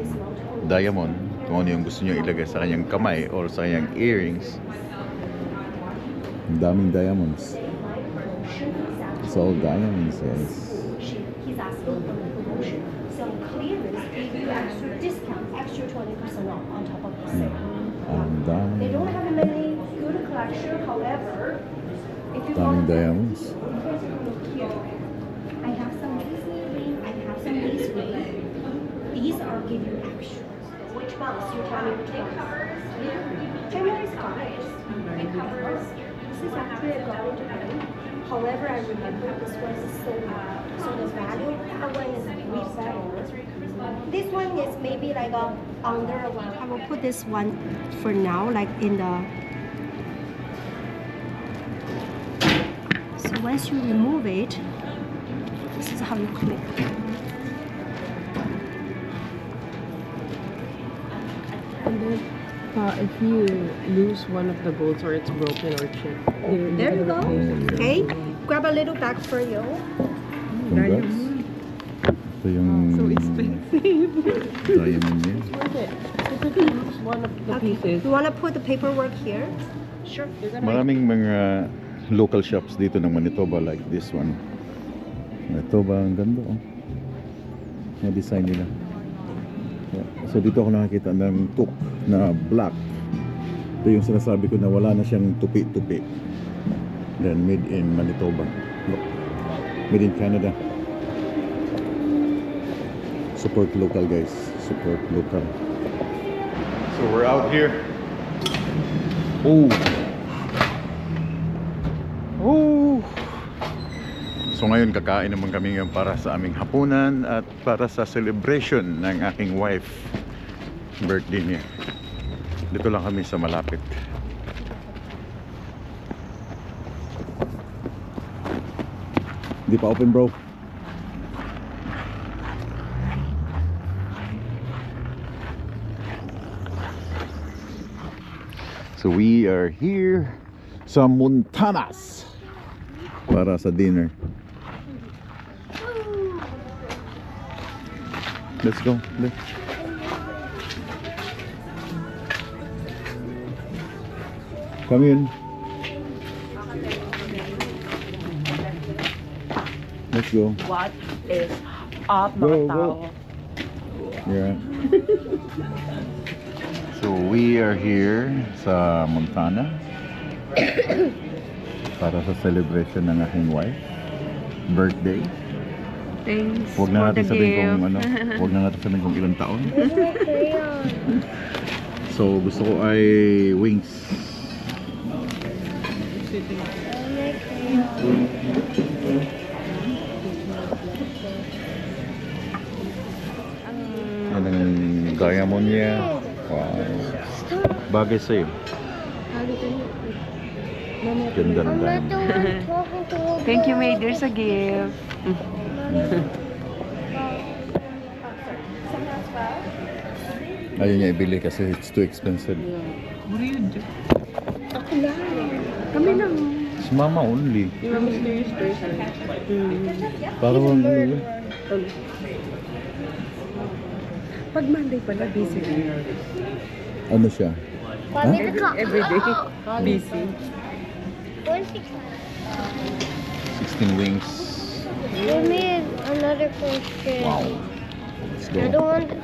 Speaker 1: diamond, kung ano yung gusto niya ilagay sa kanyang kamay or sa kanyang earrings. Ang daming diamonds. It's all diamonds, guys.
Speaker 7: He's asking for the promotion. So clearance give you extra discount, extra 20% off on top of the sale.
Speaker 1: Ang
Speaker 7: They don't
Speaker 1: daming,
Speaker 7: have many good collection, however, if you
Speaker 1: daming
Speaker 7: want
Speaker 1: diamonds.
Speaker 7: here, I have some lace ring, I have some lace ring. These are give you extra. Which ones? You tell me which ones. Generally is colors. It covers. This is actually a gold ring. However, I remember this one is so the value of that one is way better. This one is maybe like a under one. I will put this one for now, like in the. So once you remove it, this is how you click.
Speaker 4: And then, if you lose one of the golds or it's broken or chipped,
Speaker 7: There you go. Okay, grab a little bag for you.
Speaker 1: Congrats. Ito yung
Speaker 4: So expensive.
Speaker 1: diamond niya.
Speaker 4: Worth it. If you lose one of the pieces,
Speaker 7: You want to put the paperwork here? Sure.
Speaker 4: you're gonna
Speaker 1: Maraming mga local shops dito ng Manitoba like this one. Manitoba, ang ganda oh. Mga design nila. Yeah. So dito ako nakakita ng took na black. Ito yung sinasabi ko na wala na siyang tupi-tupi. Then made in Manitoba. Look. Made in Canada. Support local, guys. Support local. So we're out here. Oh. Oh. So ngayon kakain naman kami ngayon para sa aming hapunan at para sa celebration ng aking wife birthday niya. Dito lang kami sa malapit. Hindi pa open, bro. So we are here sa Montanas para sa dinner. Let's go. Come in. Let's go.
Speaker 4: what is up,
Speaker 1: Go,
Speaker 4: mga
Speaker 1: go.
Speaker 4: tao?
Speaker 1: Yeah. So we are here sa Montana para sa celebration ng aking wife birthday.
Speaker 3: Thanks
Speaker 1: Huwag na
Speaker 3: for the
Speaker 1: natin sabihin
Speaker 3: gift.
Speaker 1: kung ano, huwag na natin sabihin kung ilang taon.
Speaker 5: Where's my crayon?
Speaker 1: So gusto ko ay wings.
Speaker 5: Where's my crayon?
Speaker 1: Yan ang diamond niya. Wow. Bagay sa'yo. Ganda ng
Speaker 5: I'm not
Speaker 1: diamond.
Speaker 5: the one talking to a
Speaker 3: Thank you,
Speaker 5: girl.
Speaker 3: May dear, sa gift.
Speaker 1: Ayaw niya ibili kasi it's too expensive.
Speaker 6: What do you do?
Speaker 3: Ako lang. Kami lang.
Speaker 1: It's mama only.
Speaker 4: You're a mysterious person.
Speaker 1: Para ano yun?
Speaker 3: Pag Monday pala, busy rin.
Speaker 1: Ano siya?
Speaker 5: Mommy, the cup.
Speaker 3: Everyday. Busy.
Speaker 1: 16 wings.
Speaker 5: Give me another question.
Speaker 1: Wow. Let's
Speaker 5: I don't
Speaker 1: go.
Speaker 5: want to.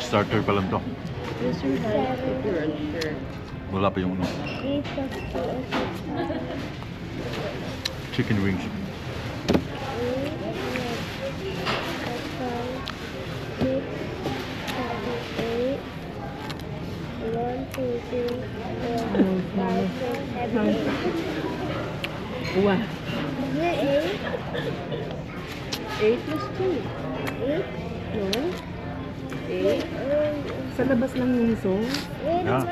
Speaker 1: Starter pa lang to.
Speaker 4: Yes, you're right. If you're unsure.
Speaker 1: Wala pa yung ano. Chicken wings.
Speaker 4: Wow.
Speaker 5: Is it
Speaker 4: 8 plus 2.
Speaker 5: 8? 8?
Speaker 4: No? 8.
Speaker 3: Sa labas lang yung sauce.
Speaker 1: Yeah.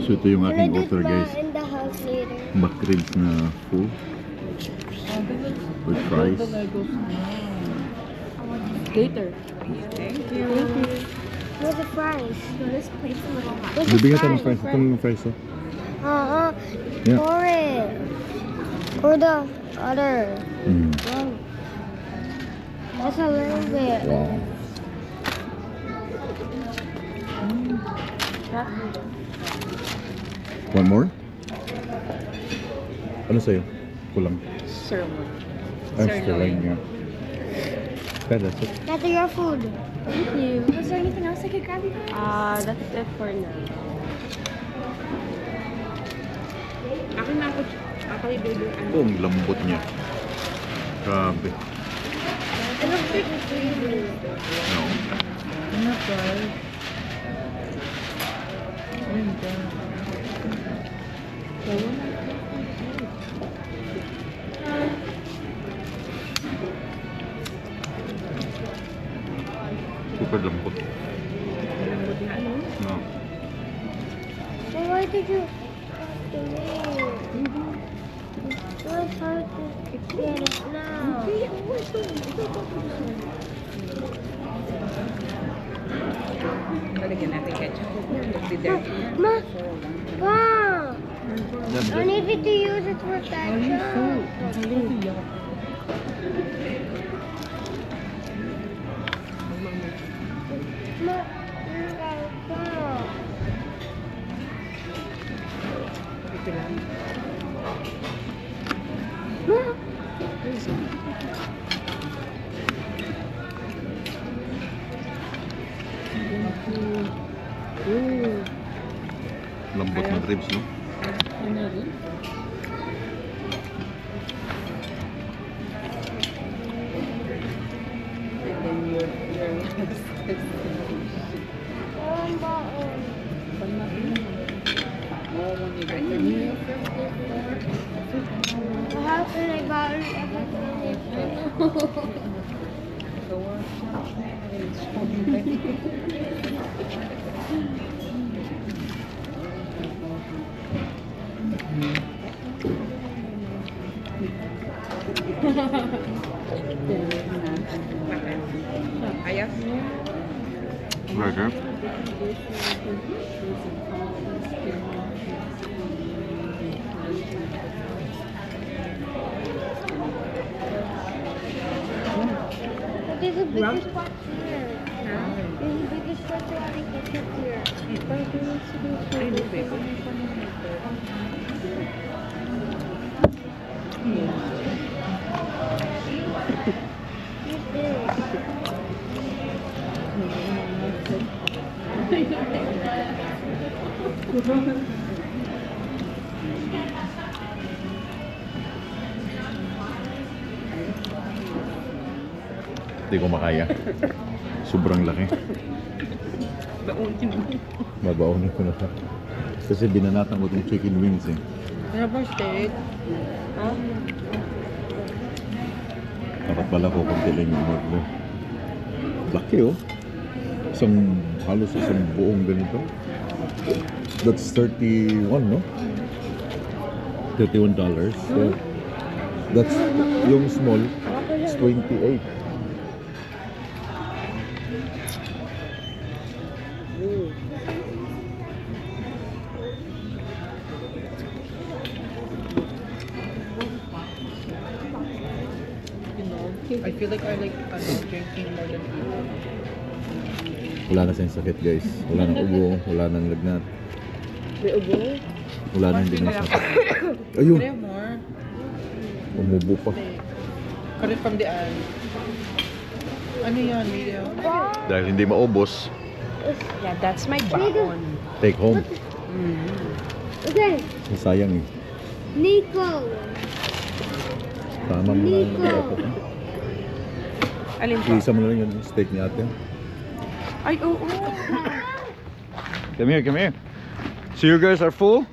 Speaker 1: So ito yung
Speaker 5: Can I
Speaker 1: aking
Speaker 5: do
Speaker 1: offer, guys.
Speaker 5: in the house later?
Speaker 1: Makrils na full. With fries.
Speaker 4: Later.
Speaker 3: Thank you.
Speaker 5: Where's the fries?
Speaker 7: This plate's a little hot.
Speaker 5: Where's the
Speaker 1: Bibigyan tayo ng
Speaker 5: fries?
Speaker 1: fries. Ito yung fries, oh. Yeah.
Speaker 5: Pour it. Or the other
Speaker 1: Mm.
Speaker 5: one. That's a little bit.
Speaker 1: Wow. One more? Ano sa'yo? Kulang.
Speaker 4: Sirloin.
Speaker 1: I'm stirring, yeah. Okay, that's it.
Speaker 5: That's your food.
Speaker 7: Thank you. Was there anything else I could grab you guys?
Speaker 4: That's it for now.
Speaker 3: Akin na ako. Ako yung baby.
Speaker 1: Oh, ang lambot niya. Grabe.
Speaker 5: It looks like it's really.
Speaker 1: No. Super lambot. No.
Speaker 5: So why did you talk to me? It was hard to get it now.
Speaker 3: Lalagyan natin ketchup. Magdi-dirty.
Speaker 5: Ma! Ma!
Speaker 1: Yeah,
Speaker 5: I needed to use it for ketchup. Ma!
Speaker 3: Ito lang.
Speaker 1: lambot ng ribs, no?
Speaker 5: How can I buy everything?
Speaker 3: Ayos.
Speaker 1: Burger.
Speaker 5: There's a bigger spot here. There's a bigger spot to add ketchup here.
Speaker 3: Ay, hindi pwede.
Speaker 5: Here's this.
Speaker 1: Hindi ko makaya. Sobrang laki.
Speaker 3: Baunin mo.
Speaker 1: Babaunin ko na siya. Kasi binanatan ko itong chicken wings eh.
Speaker 4: Never stayed.
Speaker 1: Dapat pala ko kung lang yung order. Laki oh. Halos isang buong ganito. That's 31, no? $31. So, that's yung small. It's 28.
Speaker 6: You know, I feel like I like drinking more than eating.
Speaker 1: Wala na siyang sakit, guys. Wala nang ubo, wala nang lagnat.
Speaker 4: May ubo?
Speaker 1: Wala nang hindi na sakit. Ayun,
Speaker 6: Could I have more?
Speaker 1: umubo pa.
Speaker 6: Could it from the end? Ano yan, video?
Speaker 1: Dahil hindi maubos,
Speaker 3: Yeah, that's my baon.
Speaker 1: take home.
Speaker 5: Okay,
Speaker 1: Sayang eh.
Speaker 5: Nico.
Speaker 1: Tama mo na yung dapat.
Speaker 3: Alin po?
Speaker 1: Isa mo na lang yung steak ni ate.
Speaker 3: Ay, oo.
Speaker 1: Come here, come here. So you guys are full?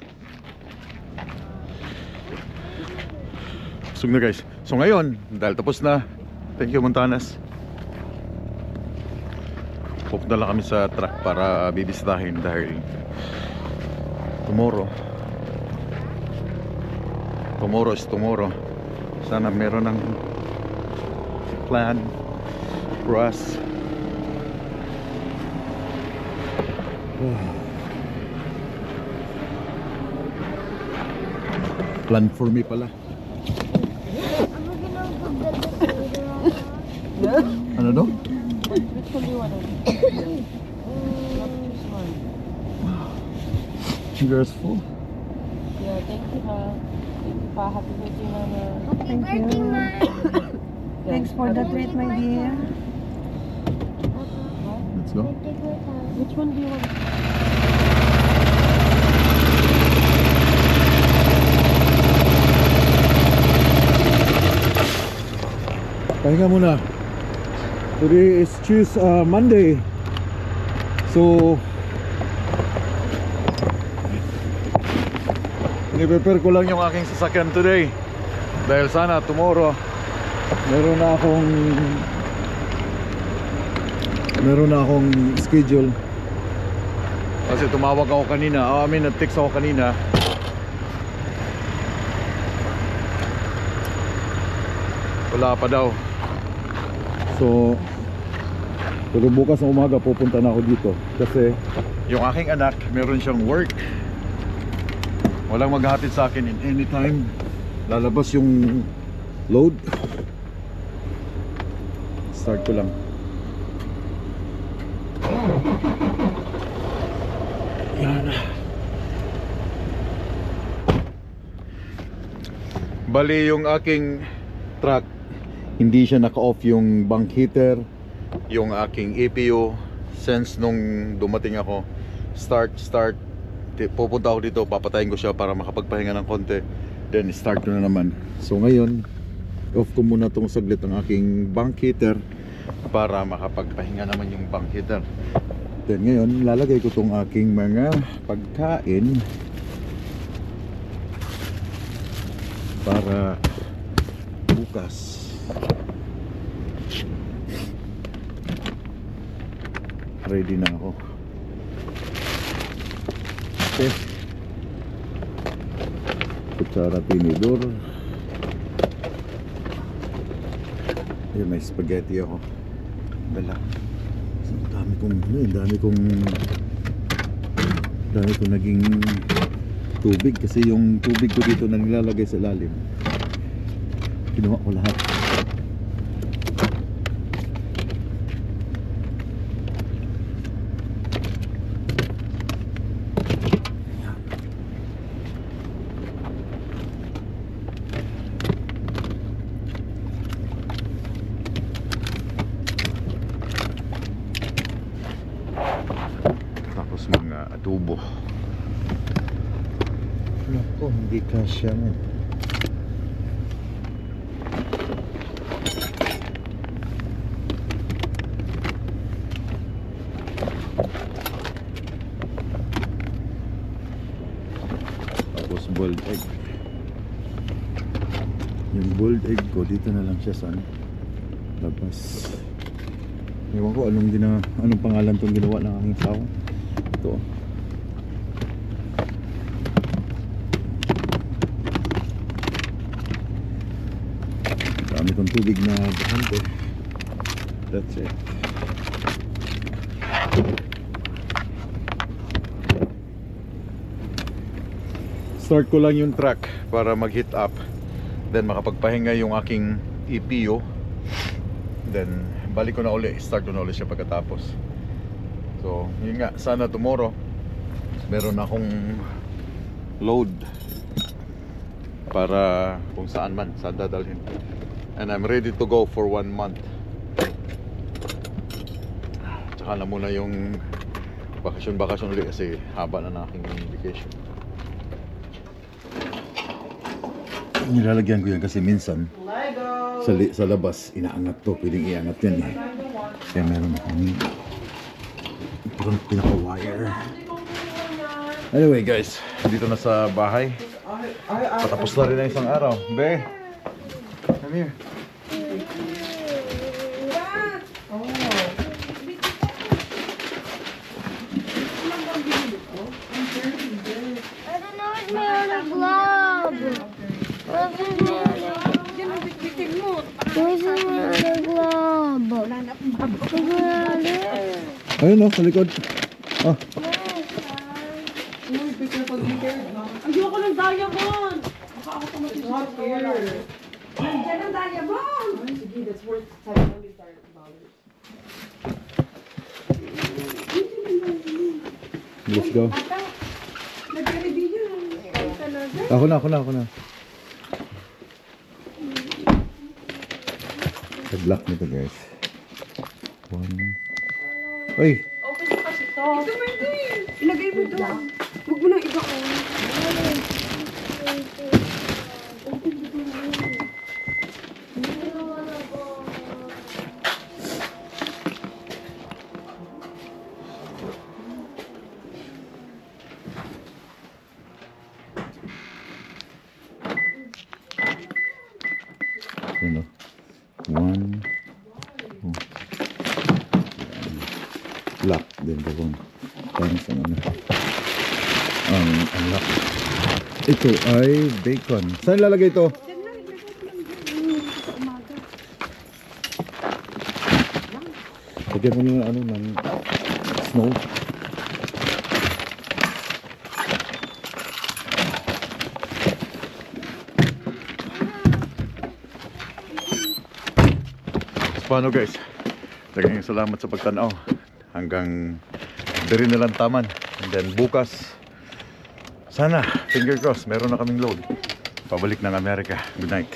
Speaker 1: Busog na guys. So ngayon, dahil tapos na, thank you Montanas. Pupunta lang kami sa truck para bibisitahin dahil tomorrow is tomorrow. Sana meron ng plan for us. Plan for me pala.
Speaker 5: Am I gonna put the later on?
Speaker 1: Ano no?
Speaker 4: Which one do you want to choose one?
Speaker 1: You guys full?
Speaker 4: Yeah, thank you, ha. Thank you, pa. Happy birthday, Mama.
Speaker 5: Happy
Speaker 3: Thank
Speaker 5: birthday,
Speaker 3: you.
Speaker 5: Ma.
Speaker 3: Thanks for the treat, my dear.
Speaker 1: Let's go.
Speaker 5: Take your time.
Speaker 4: Which one do you want?
Speaker 1: Pahinga muna. Today is Monday. So i-prepare ko lang yung aking sasakyan today. Dahil sana tomorrow meron na akong schedule. Kasi tumawag ako kanina. Nag-text ako kanina. Wala pa daw. So pero bukas na umaga pupunta na ako dito kasi yung aking anak meron siyang work. Walang maghahatid sa akin in anytime. Lalabas yung load. Start ko lang. Yan. Bali yung aking truck, hindi siya naka-off yung bank heater, yung aking EPU. Since nung dumating ako, start, pupunta ako dito, papatayin ko siya para makapagpahinga ng konti, then start ko na naman. So ngayon, off ko muna tong saglit ang aking bank heater para makapagpahinga naman yung bank heater. Then ngayon, lalagay ko tong aking mga pagkain para bukas. Ready na ako. Okay. Kutsara, tinidor. Ayan, may spaghetti ako. Dala. Dami kong naging tubig kasi yung tubig ko dito na nilalagay sa lalim. Kinuha ko lahat. Tapos mga adobo. Nako, hindi kasya man. Tapos boiled egg. Yung boiled egg ko dito na lang siya sa labas. Ewan ko anong pangalan tong ginawa ng aking asawa. Ito. Dami kong tubig na bakante. That's it. Start ko lang yung truck para mag-heat up. Then makapagpahinga yung aking EPU. Then balik ko na uli, start ko na uli siya pagkatapos. So yun nga, sana tomorrow meron akong load para kung saan man, saan dadalhin. And I'm ready to go for 1 month. Tsaka na muna yung bakasyon ulit kasi haba na ng aking vacation. Nilalagyan ko yan kasi minsan sa labas inaangat to, pwedeng iangat yan eh. Kaya meron akong parang pinaka-wire. Anyway guys, dito na sa bahay. Patapos na rin na isang araw. Be, come here.
Speaker 5: I don't know if may other glove. Where's my other glove?
Speaker 3: Wala na akong bago.
Speaker 1: Ayun o, sa likod. Ah,
Speaker 4: Ayoko ng diamond! Baka ako tumating sa wala.
Speaker 3: Nandiyan ang diamond.
Speaker 4: Sige, that's worth $700.
Speaker 1: let's go.
Speaker 3: Nag-review yun.
Speaker 1: Ako na. Sa-block nito guys. Uy!
Speaker 4: Open mo kasi to.
Speaker 3: Ito mo ito eh. Ilagay mo doon. Huwag mo nang iba ko.
Speaker 1: Ano? 1 lock din ko kung parang sa ano ang lock. Ito ay bacon. Saan lalagay ito? Lagyan mo yung ano ng snow. Paano guys? Daghang salamat sa pagtanaw. Hanggang diri na lang taman. And then bukas sana, finger crossed, meron na kaming load. Pabalik ng Amerika. Good night.